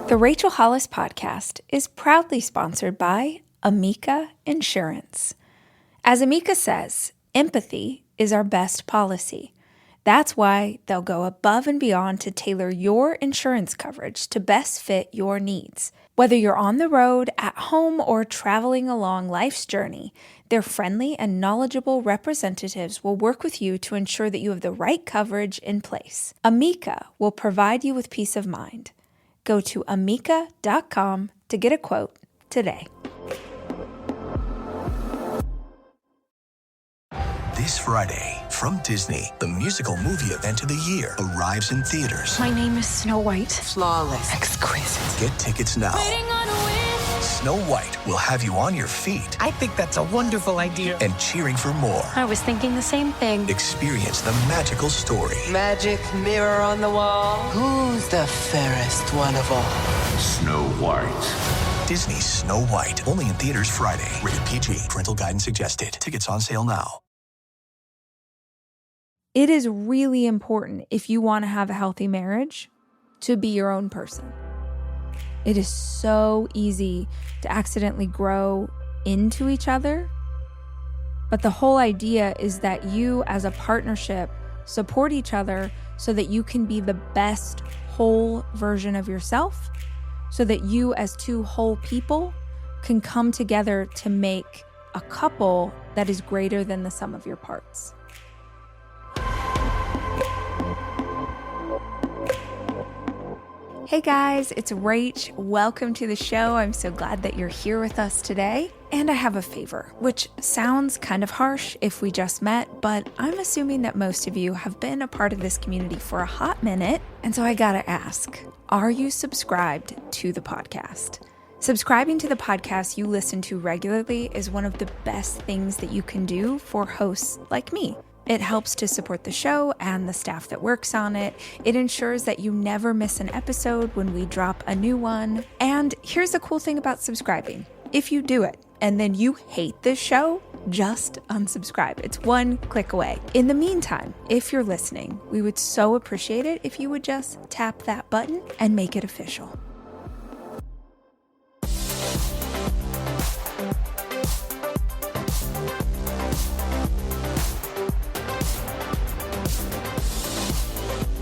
The Rachel Hollis Podcast is proudly sponsored by Amica Insurance. As Amica says, empathy is our best policy. That's why they'll go above and beyond to tailor your insurance coverage to best fit your needs. Whether you're on the road, at home, or traveling along life's journey, their friendly and knowledgeable representatives will work with you to ensure that you have the right coverage in place. Amica will provide you with peace of mind. Go to amica.com to get a quote today. This Friday, from Disney, the musical movie event of the year arrives in theaters. My name is Snow White. Flawless. Exquisite. Get tickets now. Snow White will have you on your feet I think that's a wonderful idea. and cheering for more. I was thinking the same thing. Experience the magical story. Magic mirror on the wall. Who's the fairest one of all? Snow White. Disney's Snow White, only in theaters Friday. Rated PG. Parental guidance suggested. Tickets on sale now. It is really important, if you want to have a healthy marriage, to be your own person. It is so easy to accidentally grow into each other. But the whole idea is that you as a partnership support each other so that you can be the best whole version of yourself, so that you as two whole people can come together to make a couple that is greater than the sum of your parts. Hey guys, it's Rach. Welcome to the show. I'm so glad that you're here with us today. And I have a favor, which sounds kind of harsh if we just met, but I'm assuming that most of you have been a part of this community for a hot minute. And so I gotta ask, are you subscribed to the podcast? Subscribing to the podcast you listen to regularly is one of the best things that you can do for hosts like me. It helps to support the show and the staff that works on it. It ensures that you never miss an episode when we drop a new one. And here's the cool thing about subscribing. If you do it and then you hate this show, just unsubscribe. It's one click away. In the meantime, if you're listening, we would so appreciate it if you would just tap that button and make it official.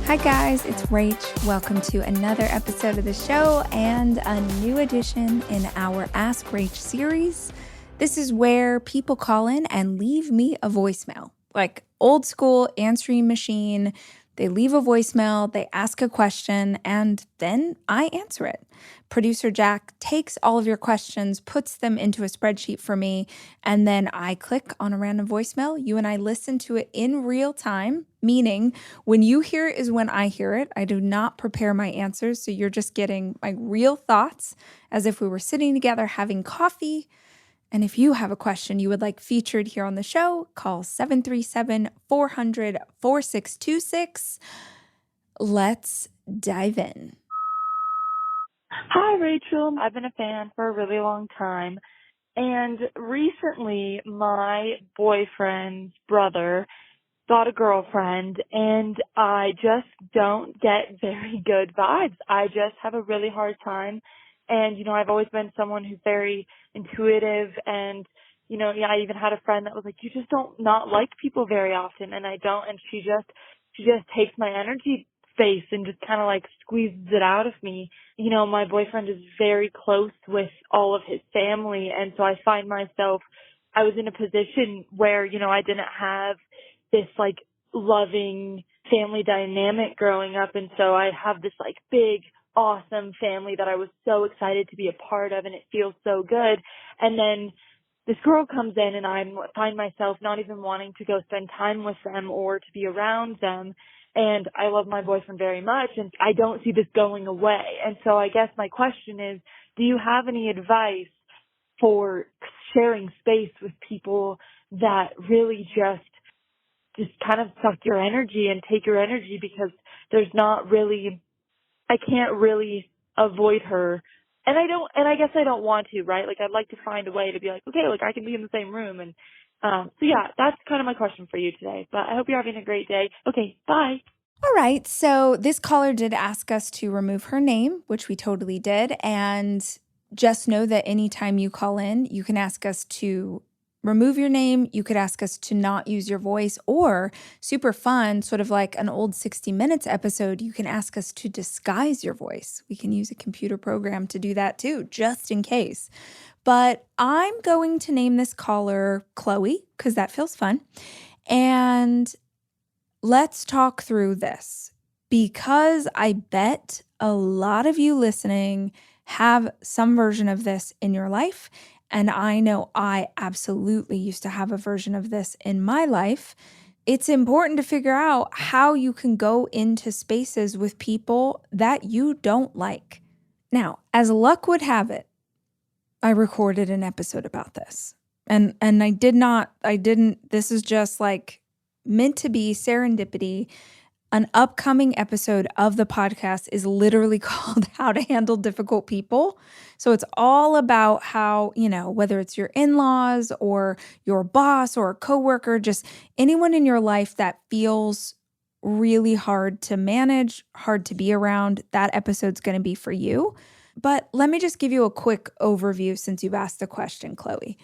Hi guys, it's Rach. Welcome to another episode of the show and a new edition in our Ask Rach series. This is where people call in and leave me a voicemail, like old school answering machine. They leave a voicemail, they ask a question, and then I answer it. Producer Jack takes all of your questions, puts them into a spreadsheet for me, and then I click on a random voicemail. You and I listen to it in real time, meaning when you hear it is when I hear it. I do not prepare my answers, so you're just getting my real thoughts as if we were sitting together having coffee. And if you have a question you would like featured here on the show, call 737-400-4626. Let's dive in. Hi, Rachel. I've been a fan for a really long time. And recently, my boyfriend's brother got a girlfriend, and I just don't get very good vibes. I just have a really hard time. And, I've always been someone who's very intuitive and, I even had a friend that was like, you just don't not like people very often. And I don't. And she just takes my energy space and just kind of like squeezes it out of me. My boyfriend is very close with all of his family. And so I find myself, I was in a position where, I didn't have this like loving family dynamic growing up. And so I have this like big, awesome family that I was so excited to be a part of, and it feels so good. And then this girl comes in and I find myself not even wanting to go spend time with them or to be around them. And I love my boyfriend very much, and I don't see this going away. And so I guess my question is, do you have any advice for sharing space with people that really just kind of suck your energy and take your energy, because there's not really, I can't really avoid her. And I guess I don't want to, right? Like, I'd like to find a way to be like, okay, like I can be in the same room. And, so yeah, that's kind of my question for you today, but I hope you're having a great day. Okay. Bye. All right, so this caller did ask us to remove her name, which we totally did. And just know that anytime you call in, you can ask us to remove your name. You could ask us to not use your voice, or super fun, sort of like an old 60 Minutes episode, you can ask us to disguise your voice. We can use a computer program to do that too, just in case. But I'm going to name this caller Chloe because that feels fun. And let's talk through this, because I bet a lot of you listening have some version of this in your life. And I know I absolutely used to have a version of this in my life. It's important to figure out how you can go into spaces with people that you don't like. Now, as luck would have it, I recorded an episode about this. And I didn't, this is just like meant to be serendipity. An upcoming episode of the podcast is literally called How to Handle Difficult People. So it's all about how, whether it's your in-laws or your boss or a coworker, just anyone in your life that feels really hard to manage, hard to be around, that episode's going to be for you. But let me just give you a quick overview since you've asked the question, Chloe.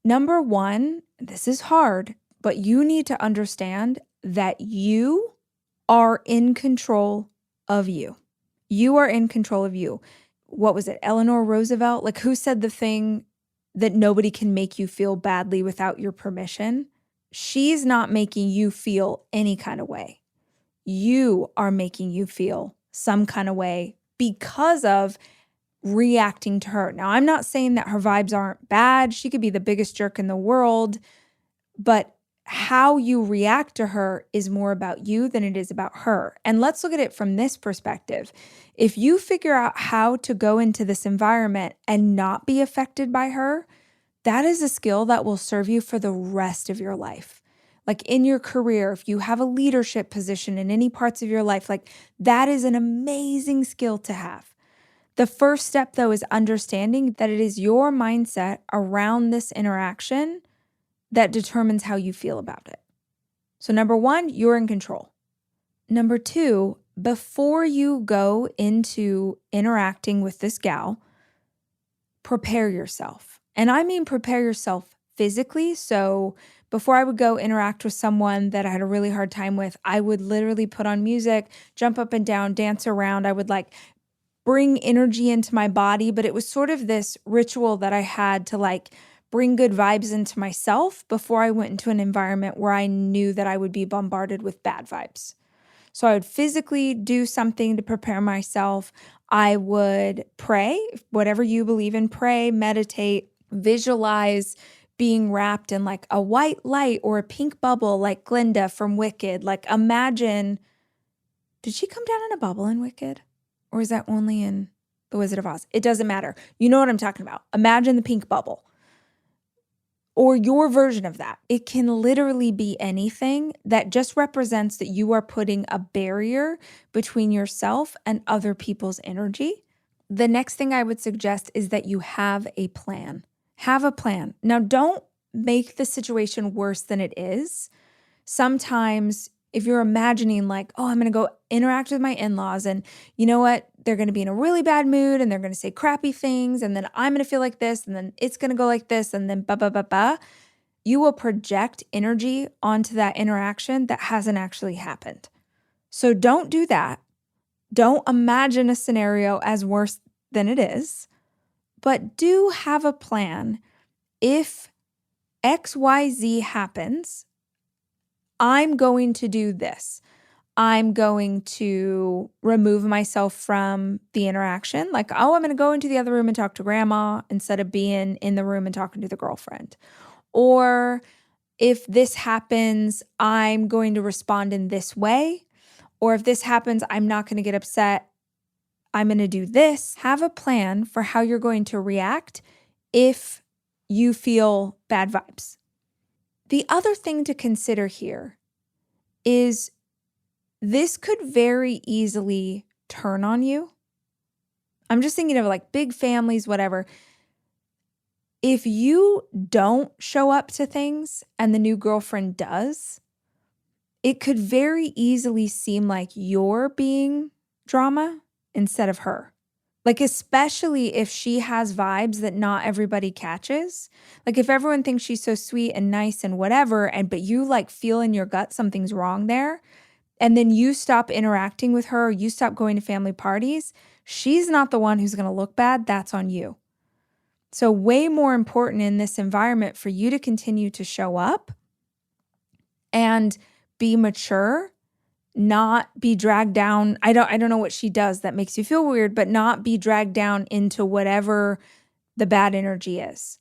Number one, this is hard, but you need to understand that you are in control of you. You are in control of you. What was it? Eleanor Roosevelt? Like, who said the thing that nobody can make you feel badly without your permission? She's not making you feel any kind of way. You are making you feel some kind of way because of reacting to her. Now, I'm not saying that her vibes aren't bad. She could be the biggest jerk in the world, but how you react to her is more about you than it is about her. And let's look at it from this perspective. If you figure out how to go into this environment and not be affected by her, that is a skill that will serve you for the rest of your life. Like in your career, if you have a leadership position in any parts of your life, like that is an amazing skill to have. The first step, though, is understanding that it is your mindset around this interaction that determines how you feel about it. So number one, you're in control. Number two, before you go into interacting with this gal, prepare yourself. And I mean prepare yourself physically. So before I would go interact with someone that I had a really hard time with, I would literally put on music, jump up and down, dance around. I would bring energy into my body, but it was sort of this ritual that I had to bring good vibes into myself before I went into an environment where I knew that I would be bombarded with bad vibes. So I would physically do something to prepare myself. I would pray, whatever you believe in, pray, meditate, visualize being wrapped in a white light or a pink bubble like Glinda from Wicked. Imagine, did she come down in a bubble in Wicked? Or is that only in The Wizard of Oz? It doesn't matter. You know what I'm talking about. Imagine the pink bubble. Or your version of that. It can literally be anything that just represents that you are putting a barrier between yourself and other people's energy. The next thing I would suggest is that you have a plan. Have a plan. Now, don't make the situation worse than it is. Sometimes if you're imagining I'm going to go interact with my in-laws and you know what? They're going to be in a really bad mood and they're going to say crappy things and then I'm going to feel like this and then it's going to go like this and then you will project energy onto that interaction that hasn't actually happened. So don't do that. Don't imagine a scenario as worse than it is, but do have a plan. If XYZ happens, I'm going to do this. I'm going to remove myself from the interaction. I'm going to go into the other room and talk to grandma instead of being in the room and talking to the girlfriend. Or if this happens, I'm going to respond in this way. Or if this happens, I'm not going to get upset. I'm going to do this. Have a plan for how you're going to react if you feel bad vibes. The other thing to consider here is this could very easily turn on you. I'm just thinking of big families, whatever. If you don't show up to things and the new girlfriend does, it could very easily seem like you're being drama instead of her. Like, especially if she has vibes that not everybody catches. Like, if everyone thinks she's so sweet and nice and whatever, but you like feel in your gut something's wrong there, and then you stop interacting with her, or you stop going to family parties, she's not the one who's going to look bad. That's on you. So way more important in this environment for you to continue to show up and be mature, not be dragged down. I don't know what she does that makes you feel weird, but not be dragged down into whatever the bad energy is.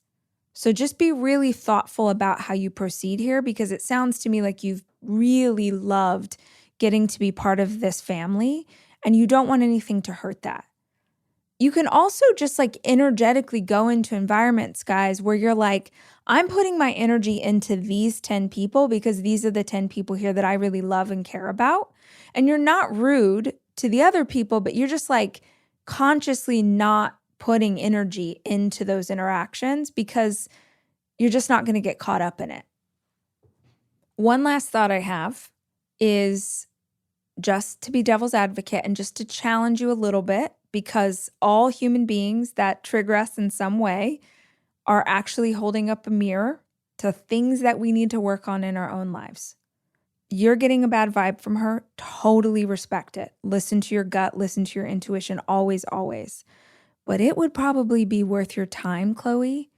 So just be really thoughtful about how you proceed here, because it sounds to me like you've really loved getting to be part of this family and you don't want anything to hurt that. You can also just like energetically go into environments, guys, where you're like, I'm putting my energy into these 10 people because these are the 10 people here that I really love and care about. And you're not rude to the other people, but you're just like consciously not putting energy into those interactions because you're just not going to get caught up in it. One last thought I have is just to be devil's advocate and just to challenge you a little bit, because all human beings that trigger us in some way are actually holding up a mirror to things that we need to work on in our own lives. You're getting a bad vibe from her, totally respect it. Listen to your gut, listen to your intuition, always, always. But it would probably be worth your time, Chloe,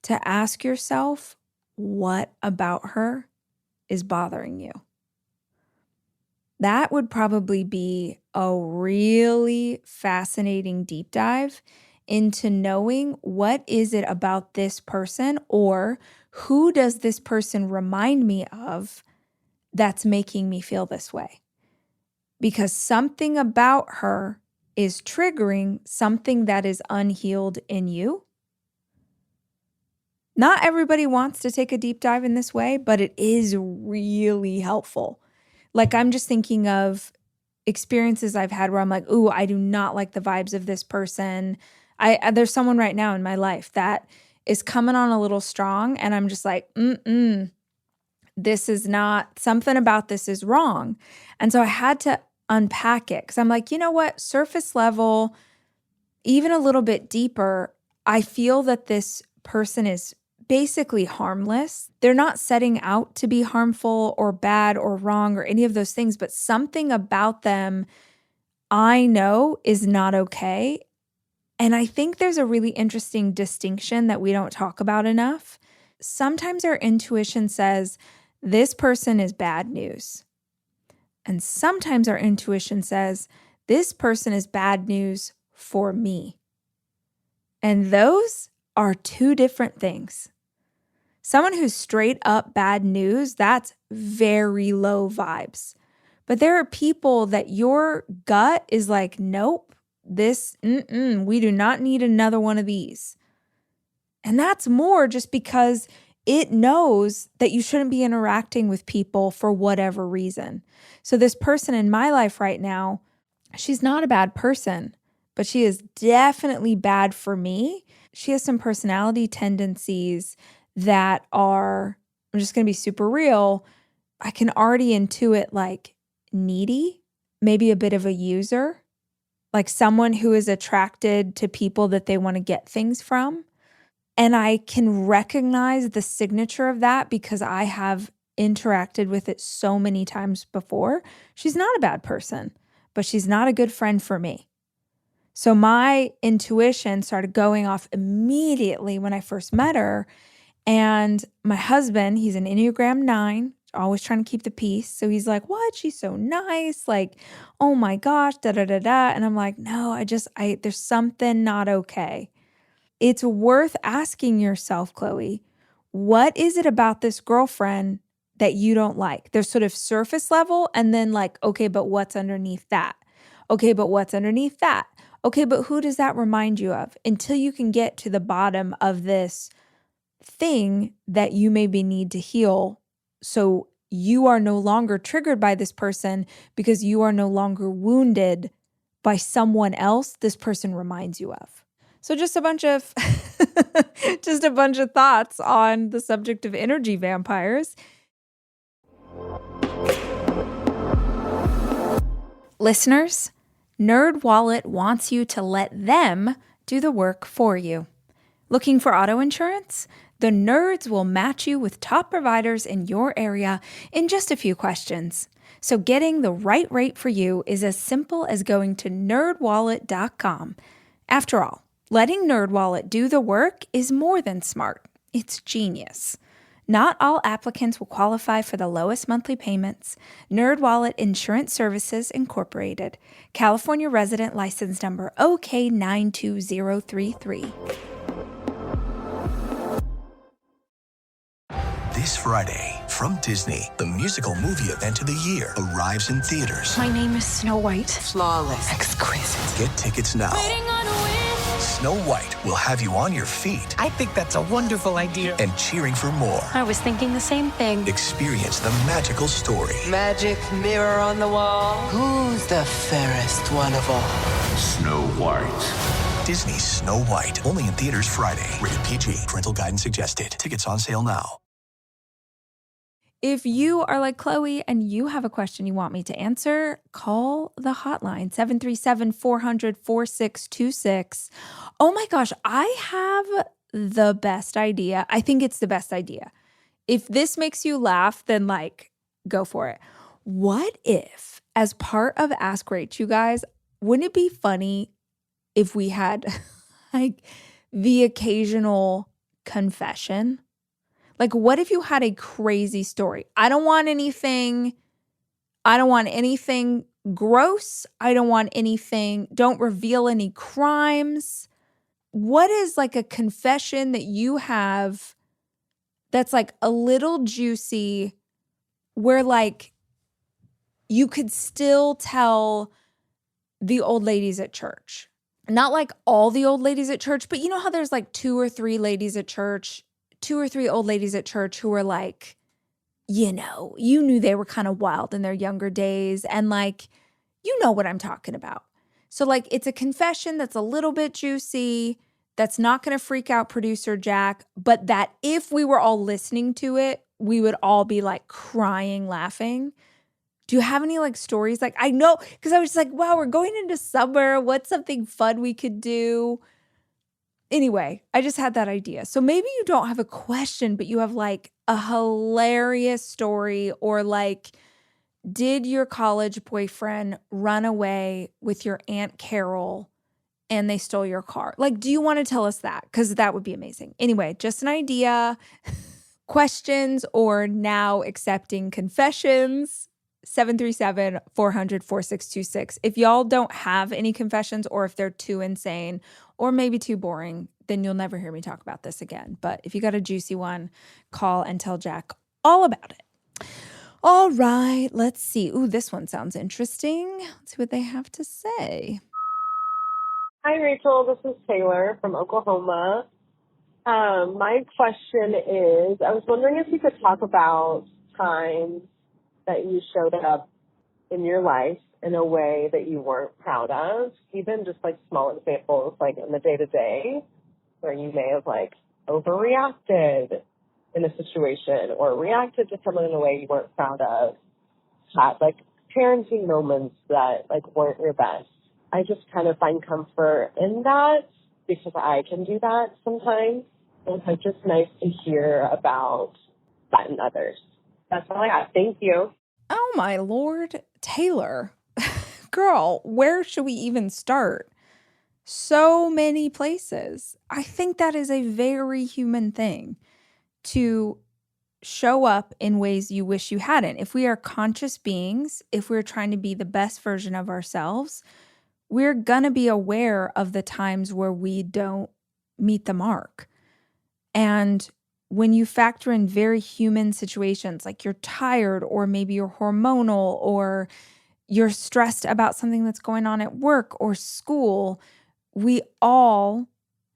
to ask yourself what about her is bothering you. That would probably be a really fascinating deep dive into knowing what is it about this person, or who does this person remind me of that's making me feel this way. Because something about her is triggering something that is unhealed in you. Not everybody wants to take a deep dive in this way, but it is really helpful. Like, I'm just thinking of experiences I've had where I'm like, ooh, I do not like the vibes of this person. There's someone right now in my life that is coming on a little strong, and I'm just like, this is not, something about this is wrong. And so I had to unpack it, because I'm like, you know what? Surface level, even a little bit deeper, I feel that this person is basically harmless. They're not setting out to be harmful or bad or wrong or any of those things, but something about them I know is not okay. And I think there's a really interesting distinction that we don't talk about enough. Sometimes our intuition says this person is bad news. And sometimes our intuition says this person is bad news for me. And those are two different things. Someone who's straight up bad news, that's very low vibes. But there are people that your gut is like, nope, we do not need another one of these. And that's more just because it knows that you shouldn't be interacting with people for whatever reason. So this person in my life right now, she's not a bad person, but she is definitely bad for me. She has some personality tendencies that are, I'm just going to be super real, I can already intuit like needy, maybe a bit of a user, like someone who is attracted to people that they want to get things from. And I can recognize the signature of that because I have interacted with it so many times before. She's not a bad person, but she's not a good friend for me. So my intuition started going off immediately when I first met her. And my husband, he's an Enneagram 9, always trying to keep the peace. So he's like, what? She's so nice. Like, oh my gosh, da-da-da-da. And I'm like, no, there's something not okay. It's worth asking yourself, Chloe, what is it about this girlfriend that you don't like? There's sort of surface level and then like, okay, but what's underneath that? Okay, but what's underneath that? Okay, but who does that remind you of? Until you can get to the bottom of this thing that you maybe need to heal, so you are no longer triggered by this person because you are no longer wounded by someone else this person reminds you of. So just a bunch of thoughts on the subject of energy vampires. Listeners, NerdWallet wants you to let them do the work for you. Looking for auto insurance? The Nerds will match you with top providers in your area in just a few questions. So getting the right rate for you is as simple as going to nerdwallet.com. After all, letting NerdWallet do the work is more than smart. It's genius. Not all applicants will qualify for the lowest monthly payments. NerdWallet Insurance Services Incorporated. California resident license number OK92033. This Friday, from Disney, the musical movie event of the year arrives in theaters. My name is Snow White. Flawless. Exquisite. Get tickets now. Snow White will have you on your feet I think that's a wonderful idea. and cheering for more. I was thinking the same thing. Experience the magical story. Magic mirror on the wall. Who's the fairest one of all? Snow White. Disney's Snow White. Only in theaters Friday. Rated PG. Parental guidance suggested. Tickets on sale now. If you are like Chloe and you have a question you want me to answer, call the hotline, 737-400-4626. Oh my gosh, I have the best idea. I think it's the best idea. If this makes you laugh, then go for it. What if, as part of Ask Rach, you guys, wouldn't it be funny if we had the occasional confession? What if you had a crazy story? I don't want anything gross. Don't reveal any crimes. What is a confession that you have that's a little juicy where you could still tell the old ladies at church? Not all the old ladies at church, but you know how there's two or three old ladies at church who were you knew they were kind of wild in their younger days, and you know what I'm talking about. So it's a confession that's a little bit juicy, that's not going to freak out producer Jack, but that if we were all listening to it, we would all be crying, laughing. Do you have any stories? I know, because I was just wow, we're going into summer. What's something fun we could do? Anyway, I just had that idea. So maybe you don't have a question, but you have a hilarious story, or did your college boyfriend run away with your Aunt Carol and they stole your car? Do you want to tell us that? Because that would be amazing. Anyway, just an idea. Questions or now accepting confessions, 737-400-4626. If y'all don't have any confessions, or if they're too insane or maybe too boring, then you'll never hear me talk about this again. But if you got a juicy one, call and tell Jack all about it. All right, let's see. Ooh, this one sounds interesting. Let's see what they have to say. Hi, Rachel. This is Taylor from Oklahoma. My question is, I was wondering if you could talk about times that you showed up in your life in a way that you weren't proud of, even just small examples, in the day-to-day, where you may have overreacted in a situation or reacted to someone in a way you weren't proud of, had parenting moments that weren't your best. I just kind of find comfort in that because I can do that sometimes. And it's just nice to hear about that in others. That's all I got. Thank you. Oh my Lord, Taylor. Girl, where should we even start? So many places. I think that is a very human thing to show up in ways you wish you hadn't. If we are conscious beings, if we're trying to be the best version of ourselves, we're going to be aware of the times where we don't meet the mark. And when you factor in very human situations, you're tired, or maybe you're hormonal, or you're stressed about something that's going on at work or school, we all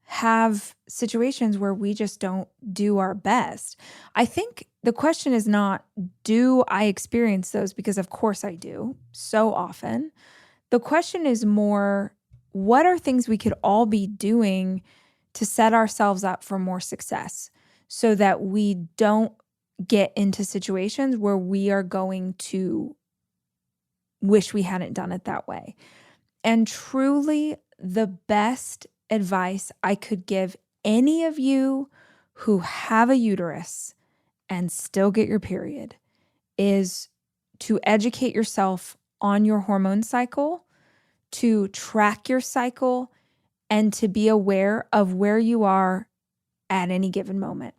have situations where we just don't do our best. I think the question is not, do I experience those? Because of course I do, so often. The question is more, what are things we could all be doing to set ourselves up for more success so that we don't get into situations where we are going to wish we hadn't done it that way. And truly, the best advice I could give any of you who have a uterus and still get your period is to educate yourself on your hormone cycle, to track your cycle, and to be aware of where you are at any given moment.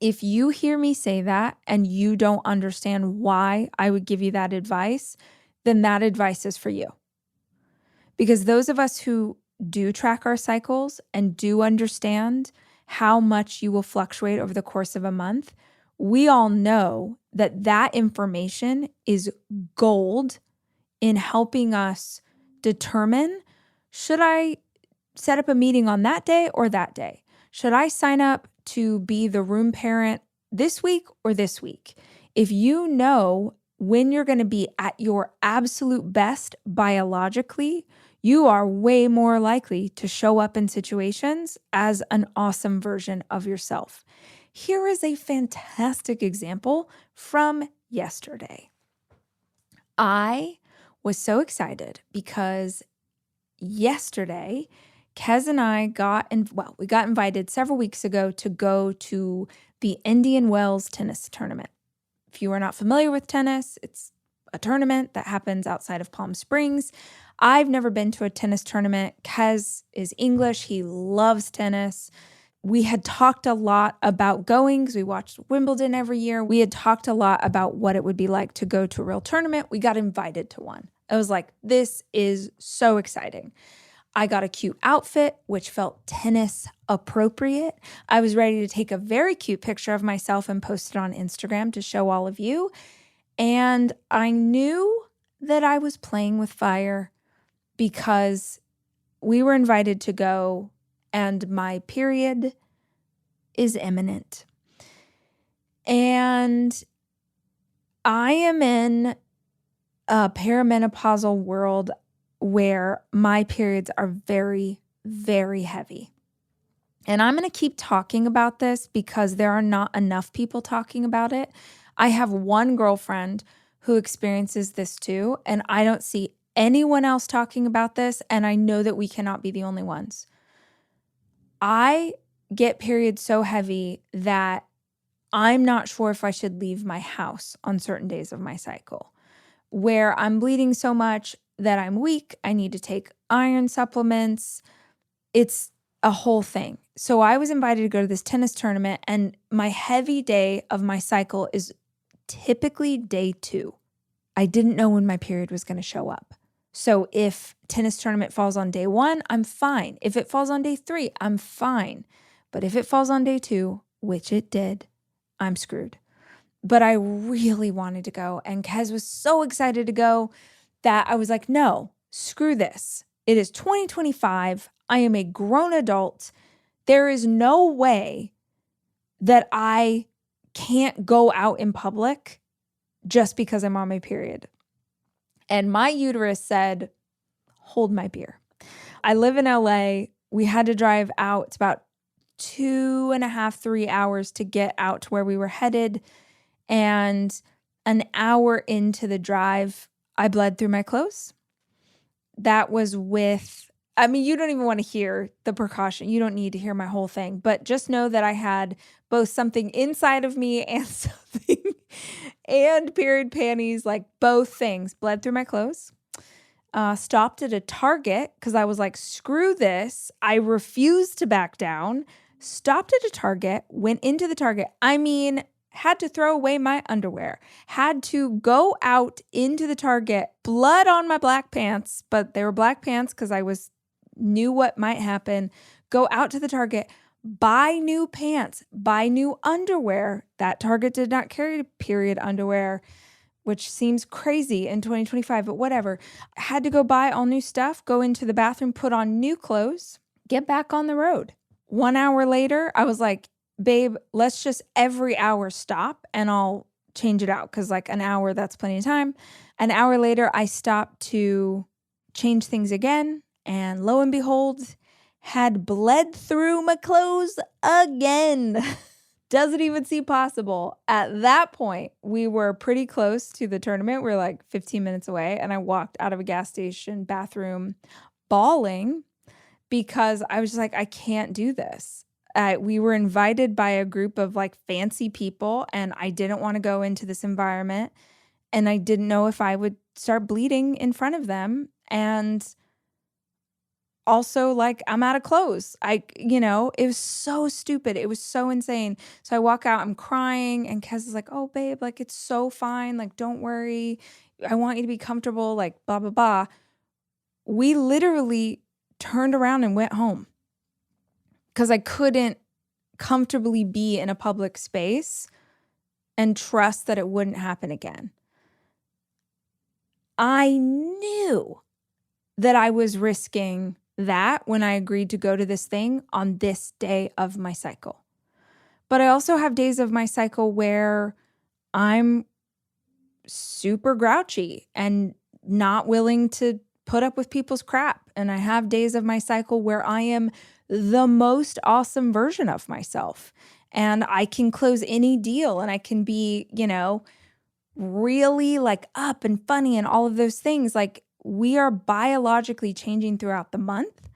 If you hear me say that and you don't understand why I would give you that advice, then that advice is for you. Because those of us who do track our cycles and do understand how much you will fluctuate over the course of a month, we all know that that information is gold in helping us determine, should I set up a meeting on that day or that day? Should I sign up to be the room parent this week or this week? If you know when you're going to be at your absolute best biologically, you are way more likely to show up in situations as an awesome version of yourself. Here is a fantastic example from yesterday. I was so excited because yesterday, Kez and I got invited several weeks ago to go to the Indian Wells tennis tournament. If you are not familiar with tennis, it's a tournament that happens outside of Palm Springs. I've never been to a tennis tournament. Kez is English. He loves tennis. We had talked a lot about going because we watched Wimbledon every year. We had talked a lot about what it would be like to go to a real tournament. We got invited to one. I was like, this is so exciting. I got a cute outfit, which felt tennis appropriate. I was ready to take a very cute picture of myself and post it on Instagram to show all of you. And I knew that I was playing with fire because we were invited to go and my period is imminent. And I am in a perimenopausal world where my periods are very, very heavy. And I'm going to keep talking about this because there are not enough people talking about it. I have one girlfriend who experiences this too, and I don't see anyone else talking about this, and I know that we cannot be the only ones. I get periods so heavy that I'm not sure if I should leave my house on certain days of my cycle, where I'm bleeding so much that I'm weak. I need to take iron supplements. It's a whole thing. So I was invited to go to this tennis tournament, and my heavy day of my cycle is typically day 2. I didn't know when my period was going to show up. So if tennis tournament falls on day 1, I'm fine. If it falls on day 3, I'm fine. But if it falls on day 2, which it did, I'm screwed. But I really wanted to go, and Kez was so excited to go that I was like, no, screw this. It is 2025. I am a grown adult. There is no way that I can't go out in public just because I'm on my period. And my uterus said, hold my beer. I live in LA. We had to drive out. It's about 2.5, 3 hours to get out to where we were headed. And an hour into the drive, I bled through my clothes. That was you don't even want to hear the precaution. You don't need to hear my whole thing, but just know that I had both something inside of me and something and period panties, like both things, bled through my clothes. Stopped at a Target because I was like, screw this. I refused to back down. Stopped at a Target, went into the Target. Had to throw away my underwear, had to go out into the Target, blood on my black pants, but they were black pants because I knew what might happen. Go out to the Target, buy new pants, buy new underwear. That Target did not carry period underwear, which seems crazy in 2025, but whatever. I had to go buy all new stuff, go into the bathroom, put on new clothes, get back on the road. 1 hour later, I was like, babe, let's just every hour stop and I'll change it out because like an hour, that's plenty of time. An hour later, I stopped to change things again, and lo and behold, had bled through my clothes again. doesn't even seem possible. At that point, we were pretty close to the tournament. We were like 15 minutes away, and I walked out of a gas station bathroom bawling because I was just like, I can't do this. We were invited by a group of like fancy people, and I didn't want to go into this environment, and I didn't know if I would start bleeding in front of them. And also, like, I'm out of clothes. It was so stupid. It was so insane. So I walk out, I'm crying, and Kez is like, oh, babe, like, it's so fine. Like, don't worry. I want you to be comfortable, like, blah, blah, blah. We literally turned around and went home because I couldn't comfortably be in a public space and trust that it wouldn't happen again. I knew that I was risking that when I agreed to go to this thing on this day of my cycle. But I also have days of my cycle where I'm super grouchy and not willing to put up with people's crap. And I have days of my cycle where I am the most awesome version of myself. And I can close any deal, and I can be, really like up and funny and all of those things. Like, we are biologically changing throughout the month.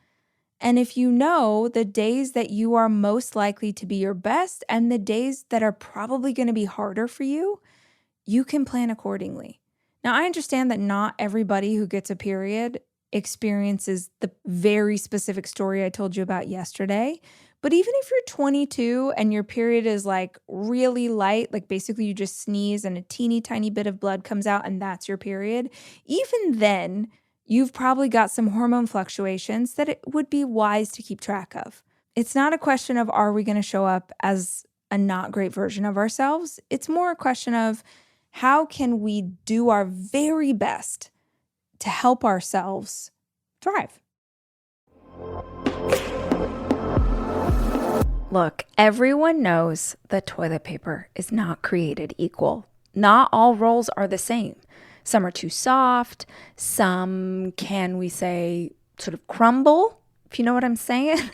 And if you know the days that you are most likely to be your best and the days that are probably going to be harder for you, you can plan accordingly. Now, I understand that not everybody who gets a period experiences the very specific story I told you about yesterday. But even if you're 22 and your period is like really light, like basically you just sneeze and a teeny tiny bit of blood comes out and that's your period, even then, you've probably got some hormone fluctuations that it would be wise to keep track of. It's not a question of, are we going to show up as a not great version of ourselves? It's more a question of, how can we do our very best to help ourselves thrive? Look, everyone knows that toilet paper is not created equal. Not all rolls are the same. Some are too soft. Some can, we say, sort of crumble, if you know what I'm saying.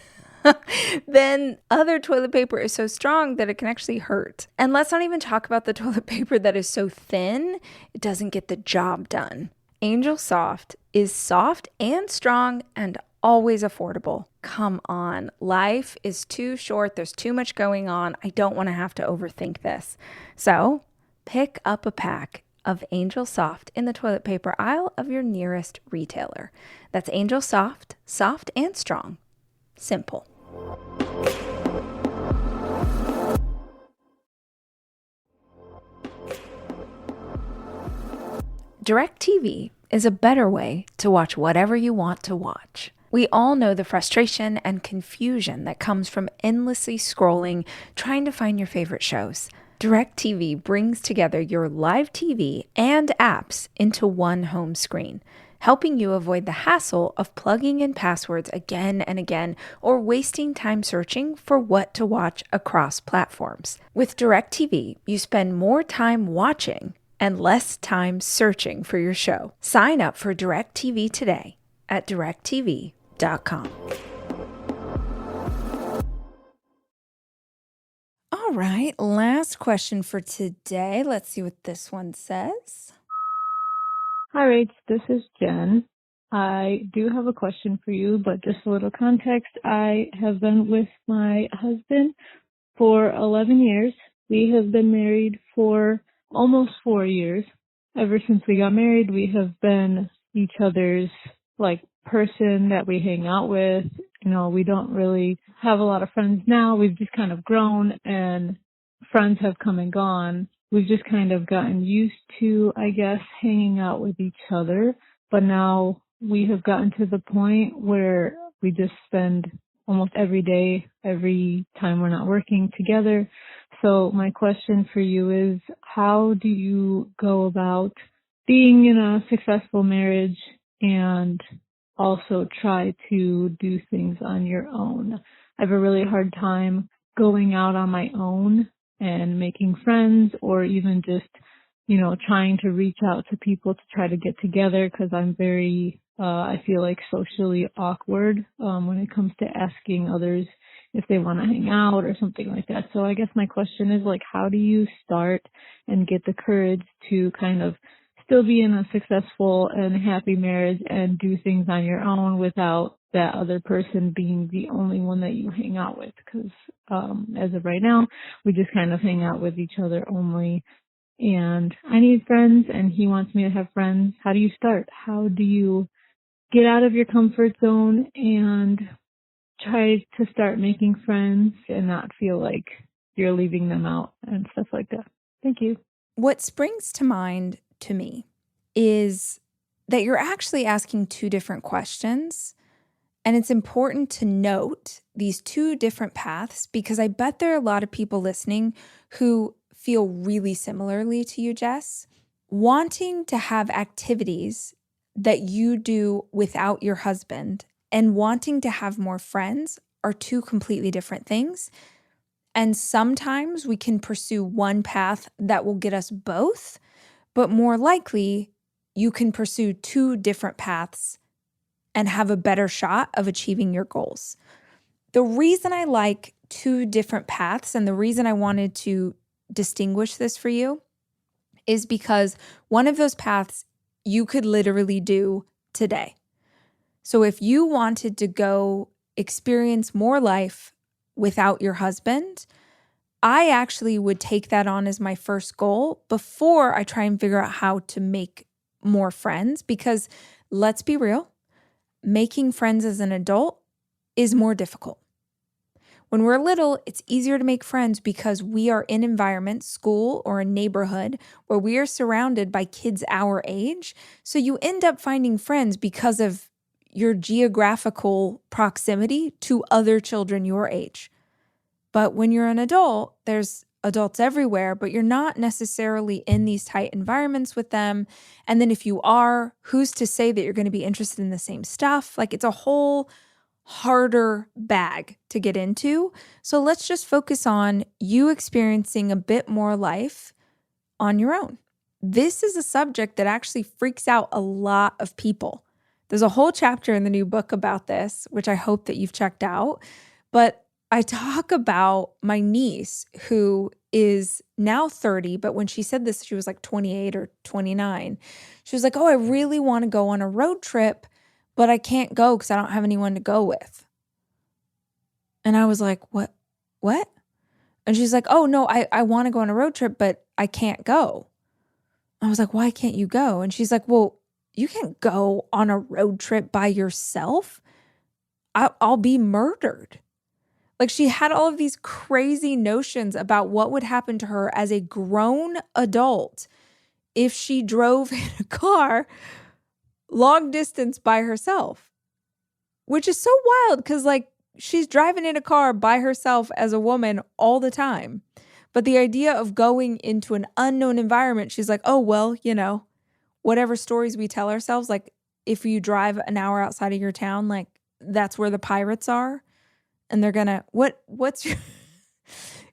Then other toilet paper is so strong that it can actually hurt. And let's not even talk about the toilet paper that is so thin, it doesn't get the job done. Angel Soft is soft and strong and always affordable. Come on, life is too short. There's too much going on. I don't want to have to overthink this. So pick up a pack of Angel Soft in the toilet paper aisle of your nearest retailer. That's Angel Soft, soft and strong. Simple. DirecTV is a better way to watch whatever you want to watch. We all know the frustration and confusion that comes from endlessly scrolling, trying to find your favorite shows. DirecTV brings together your live TV and apps into one home screen, helping you avoid the hassle of plugging in passwords again and again or wasting time searching for what to watch across platforms. With DirecTV, you spend more time watching and less time searching for your show. Sign up for DirecTV today at directtv.com. All right, last question for today. Let's see what this one says. Hi, Rach. This is Jen. I do have a question for you, but just a little context. I have been with my husband for 11 years. We have been married for almost 4 years. Ever since we got married, we have been each other's person that we hang out with. We don't really have a lot of friends now. We've just kind of grown and friends have come and gone. We've just kind of gotten used to, I guess, hanging out with each other. But now we have gotten to the point where we just spend almost every day, every time we're not working together. So my question for you is, how do you go about being in a successful marriage and also try to do things on your own? I have a really hard time going out on my own and making friends, or even just, trying to reach out to people to try to get together, because I'm very, I feel like socially awkward when it comes to asking others if they want to hang out or something like that. So I guess my question is like, how do you start and get the courage to kind of still be in a successful and happy marriage and do things on your own without that other person being the only one that you hang out with? Because as of right now, we just kind of hang out with each other only. And I need friends and he wants me to have friends. How do you start? How do you get out of your comfort zone and try to start making friends and not feel like you're leaving them out and stuff like that? Thank you. What springs to mind to me is that you're actually asking two different questions. And it's important to note these two different paths because I bet there are a lot of people listening who feel really similarly to you, Jess. Wanting to have activities that you do without your husband and wanting to have more friends are two completely different things. And sometimes we can pursue one path that will get us both, but more likely you can pursue two different paths and have a better shot of achieving your goals. The reason I like two different paths and the reason I wanted to distinguish this for you is because one of those paths you could literally do today. So if you wanted to go experience more life without your husband, I actually would take that on as my first goal before I try and figure out how to make more friends, because let's be real, making friends as an adult is more difficult. When we're little, it's easier to make friends because we are in environments, school or a neighborhood, where we are surrounded by kids our age. So you end up finding friends because of your geographical proximity to other children your age. But when you're an adult, there's adults everywhere, but you're not necessarily in these tight environments with them. And then if you are, who's to say that you're going to be interested in the same stuff? Like, it's a whole harder bag to get into. So let's just focus on you experiencing a bit more life on your own. This is a subject that actually freaks out a lot of people. There's a whole chapter in the new book about this, which I hope that you've checked out. But I talk about my niece who is now 30, but when she said this, she was like 28 or 29. She was like, oh, I really want to go on a road trip, but I can't go because I don't have anyone to go with. And I was like, what? And she's like, oh, no, I want to go on a road trip, but I can't go. I was like, why can't you go? And she's like, well, you can't go on a road trip by yourself. I'll be murdered. Like, she had all of these crazy notions about what would happen to her as a grown adult if she drove in a car long distance by herself, which is so wild because, like, she's driving in a car by herself as a woman all the time. But the idea of going into an unknown environment, she's like, oh, well, you know, whatever stories we tell ourselves, like if you drive an hour outside of your town, like that's where the pirates are. And they're gonna, what's your,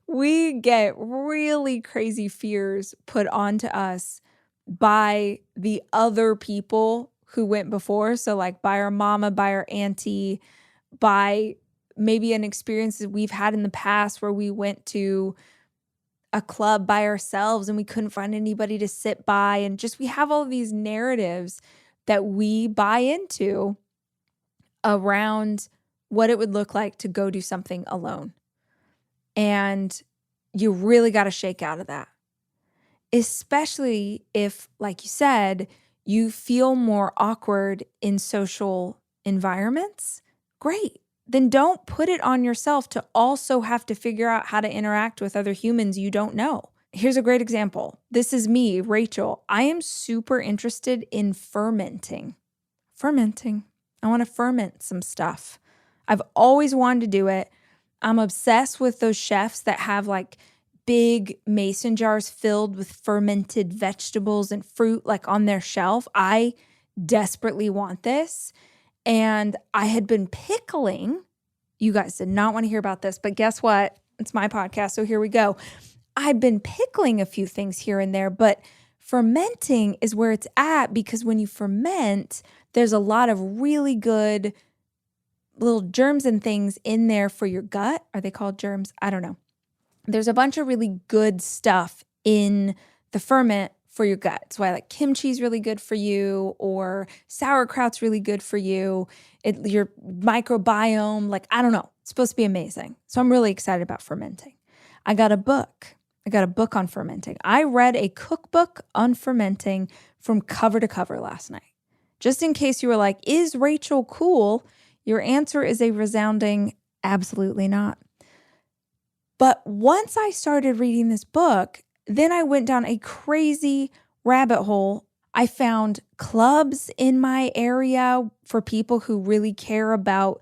we get really crazy fears put onto us by the other people who went before. So like by our mama, by our auntie, by maybe an experience that we've had in the past where we went to a club by ourselves and we couldn't find anybody to sit by. And just, we have all these narratives that we buy into around what it would look like to go do something alone. And you really got to shake out of that. Especially if, like you said, you feel more awkward in social environments. Great. Then don't put it on yourself to also have to figure out how to interact with other humans you don't know. Here's a great example. This is me, Rachel. I am super interested in fermenting. I want to ferment some stuff. I've always wanted to do it. I'm obsessed with those chefs that have like big mason jars filled with fermented vegetables and fruit like on their shelf. I desperately want this. And I had been pickling. You guys did not want to hear about this, but guess what? It's my podcast, so here we go. I've been pickling a few things here and there, but fermenting is where it's at because when you ferment, there's a lot of really good little germs and things in there for your gut. Are they called germs? I don't know. There's a bunch of really good stuff in the ferment for your gut. It's why like kimchi is really good for you, or sauerkraut's really good for you. Your microbiome, like, I don't know, it's supposed to be amazing. So I'm really excited about fermenting. I got a book on fermenting. I read a cookbook on fermenting from cover to cover last night. Just in case you were like, is Rachel cool? Your answer is a resounding absolutely not. But once I started reading this book, then I went down a crazy rabbit hole. I found clubs in my area for people who really care about,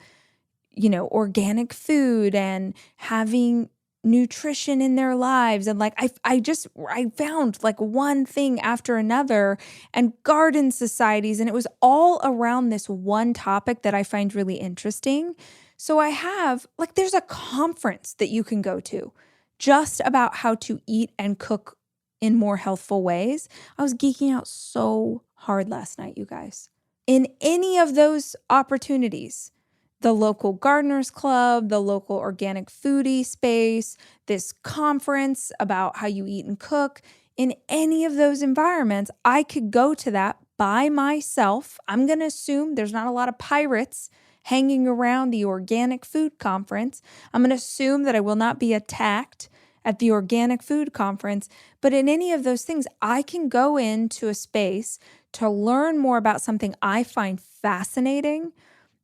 organic food and having nutrition in their lives. And like, I found like one thing after another, and garden societies. And it was all around this one topic that I find really interesting. So I have, like, there's a conference that you can go to just about how to eat and cook in more healthful ways. I was geeking out so hard last night, you guys. In any of those opportunities, the local gardeners club, the local organic foodie space, this conference about how you eat and cook, in any of those environments, I could go to that by myself. I'm going to assume there's not a lot of pirates hanging around the organic food conference. I'm going to assume that I will not be attacked at the organic food conference. But in any of those things, I can go into a space to learn more about something I find fascinating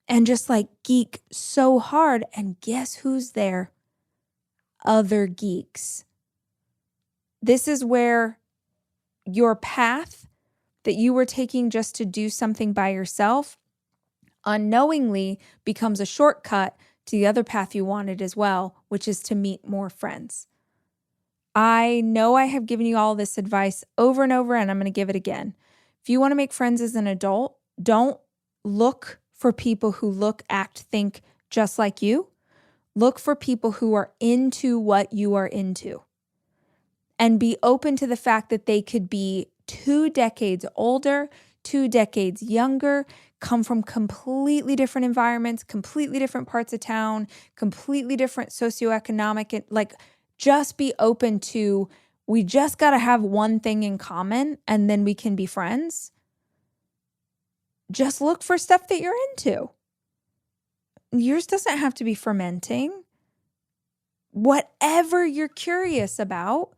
and just like geek so hard. And guess who's there? Other geeks. This is where your path that you were taking just to do something by yourself unknowingly becomes a shortcut to the other path you wanted as well, which is to meet more friends. I know I have given you all this advice over and over, and I'm going to give it again. If you want to make friends as an adult, don't look for people who look, act, think just like you. Look for people who are into what you are into. And be open to the fact that they could be 2 decades older, 2 decades younger, come from completely different environments, completely different parts of town, completely different socioeconomic, like, just be open to, we just got to have one thing in common and then we can be friends. Just look for stuff that you're into. Yours doesn't have to be fermenting. Whatever you're curious about,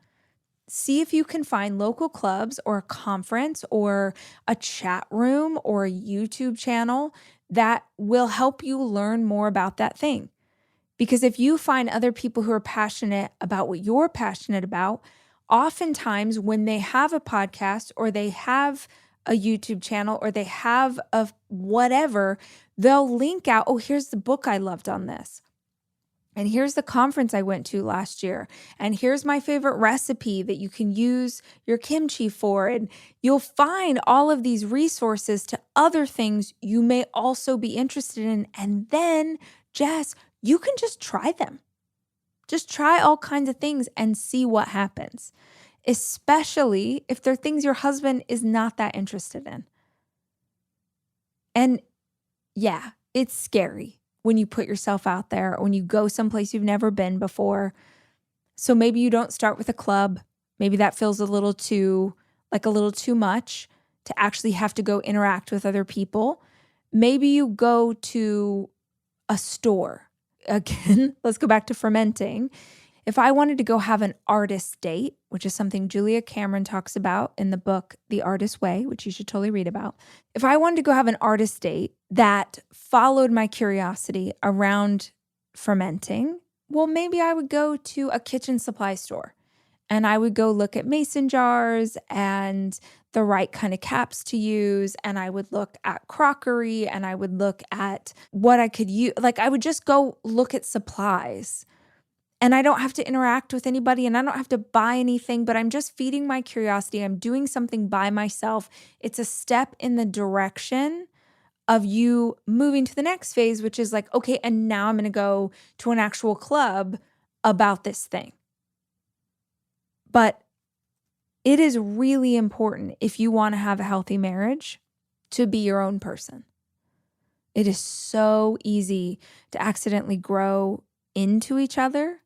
see if you can find local clubs or a conference or a chat room or a YouTube channel that will help you learn more about that thing. Because if you find other people who are passionate about what you're passionate about, oftentimes when they have a podcast or they have a YouTube channel or they have a whatever, they'll link out, oh, here's the book I loved on this. And here's the conference I went to last year. And here's my favorite recipe that you can use your kimchi for. And you'll find all of these resources to other things you may also be interested in. And then, Jess, you can just try them. Just try all kinds of things and see what happens, especially if they're things your husband is not that interested in. And yeah, it's scary when you put yourself out there, or when you go someplace you've never been before. So maybe you don't start with a club. Maybe that feels a little too much to actually have to go interact with other people. Maybe you go to a store. Again, let's go back to fermenting. If I wanted to go have an artist date, which is something Julia Cameron talks about in the book, The Artist Way, which you should totally read about. If I wanted to go have an artist date that followed my curiosity around fermenting, well, maybe I would go to a kitchen supply store and I would go look at mason jars and the right kind of caps to use. And I would look at crockery and I would look at what I could use. Like, I would just go look at supplies. And I don't have to interact with anybody and I don't have to buy anything, but I'm just feeding my curiosity. I'm doing something by myself. It's a step in the direction of you moving to the next phase, which is like, okay, and now I'm going to go to an actual club about this thing. But it is really important, if you want to have a healthy marriage, to be your own person. It is so easy to accidentally grow into each other.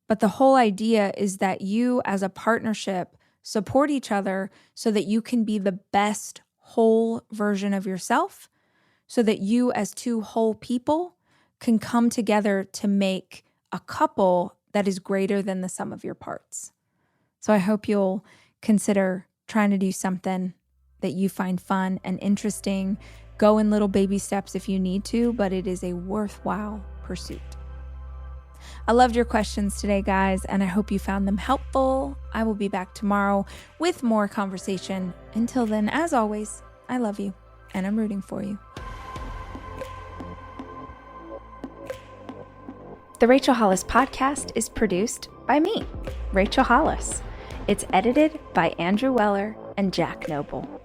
But the whole idea is that you as a partnership support each other so that you can be the best whole version of yourself, so that you as two whole people can come together to make a couple that is greater than the sum of your parts. So I hope you'll consider trying to do something that you find fun and interesting. Go in little baby steps if you need to, but it is a worthwhile pursuit. I loved your questions today, guys, and I hope you found them helpful. I will be back tomorrow with more conversation. Until then, as always, I love you and I'm rooting for you. The Rachel Hollis Podcast is produced by me, Rachel Hollis. It's edited by Andrew Weller and Jack Noble.